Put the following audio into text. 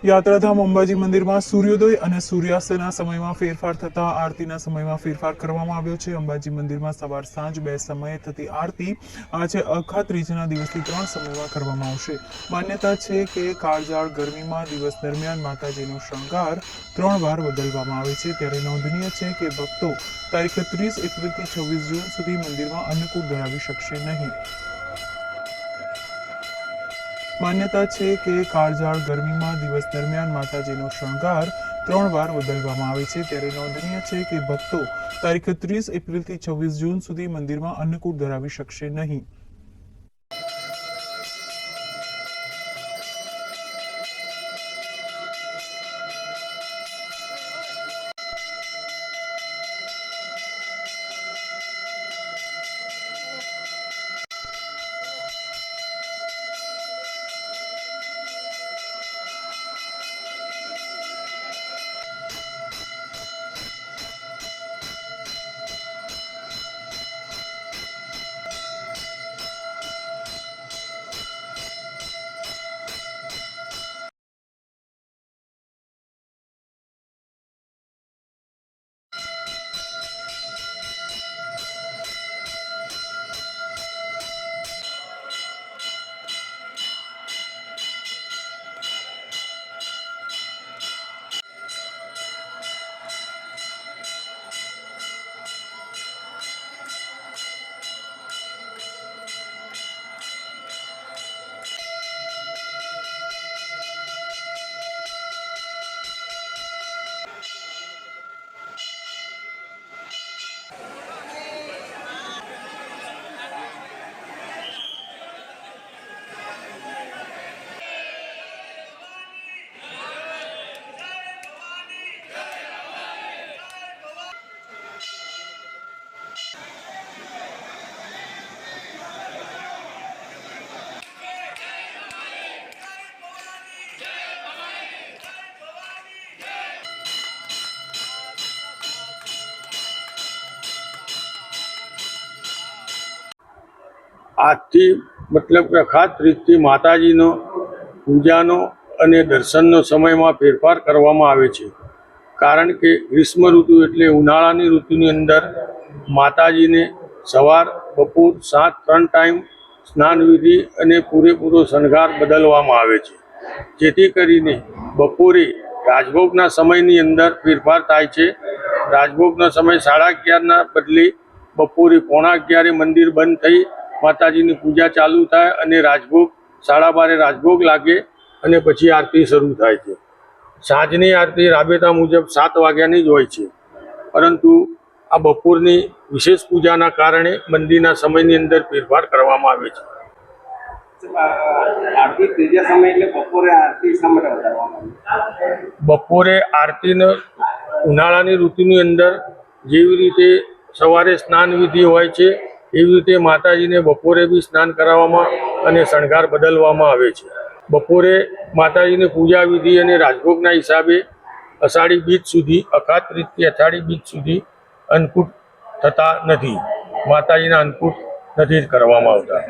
યાત્રાધામ અંબાજી મંદિરમાં સૂર્યોદય અને સૂર્યાસ્તના સમયમાં ફેરફાર થતા આરતીના સમયમાં ફેરફાર કરવામાં આવ્યો છે। અંબાજી મંદિરમાં સવાર સાંજ બે સમયે થતી આરતી આજે અખાત ત્રીજના દિવસથી 3 સમયમાં કરવામાં આવશે। માન્યતા છે કે કાળઝાળ ગરમીમાં દિવસ દરમિયાન માતાજીનો શણગાર 3 વાર બદલવામાં આવે છે। ત્યારે નોંધનીય છે કે ભક્તો તારીખ 30 એપ્રિલથી 26 જૂન સુધી મંદિરમાં અન્નકૂટ ધરાવી શકશે નહીં। માન્યતા છે કે કાળઝાળ ગરમીમાં દિવસ દરમિયાન માતાજીનો શણગાર 3 વાર બદલવામાં આવે છે। ત્યારે નોંધનીય છે કે ભક્તો તારીખ 30 એપ્રિલથી 26 જૂન સુધી મંદિરમાં અન્નકૂટ ધરાવી શકશે નહીં। આજથી મતલબ કે અખાત ત્રીજથી માતાજીનો પૂજાનો અને દર્શનનો સમયમાં ફેરફાર કરવામાં આવે છે। કારણ કે ગ્રીષ્મ ઋતુ એટલે ઉનાળાની ઋતુની અંદર માતાજીને સવાર બપોર સાંજ 3 ટાઈમ સ્નાન વિધિ અને પૂરેપૂરો શણગાર બદલવામાં આવે છે, જેથી કરીને બપોરે રાજભોગના સમયની અંદર ફેરફાર થાય છે। રાજભોગનો સમય 11:30ના બદલે બપોરે 11:15 મંદિર બંધ થઈ માતાજીની પૂજા ચાલુ થાય અને રાજભોગ 12:30 રાજભોગ લાગે અને પછી આરતી શરૂ થાય છે। સાંજની આરતી રાબેતા મુજબ 7 વાગ્યાની જ હોય છે, પરંતુ આ બપોરની વિશેષ પૂજાના કારણે મંદિરના સમયની અંદર ફેરફાર કરવામાં આવે છે। આરતી ત્રીજા સમય એટલે બપોરે આરતી શા માટે વધારવામાં આવે? બપોરે આરતીને ઉનાળાની ઋતુની અંદર જેવી રીતે સવારે સ્નાન વિધિ હોય છે એવી રીતે માતાજીને બપોરે બી સ્નાન કરાવવામાં અને શણગાર બદલવામાં આવે છે। બપોરે માતાજીની પૂજા વિધિ અને રાજભોગના હિસાબે અષાઢી બીજ સુધી અખાત ત્રીજથી અષાઢી બીજ સુધી અન્નકૂટ થતા નથી, માતાજીના અન્નકૂટ નથી કરવામાં આવતા।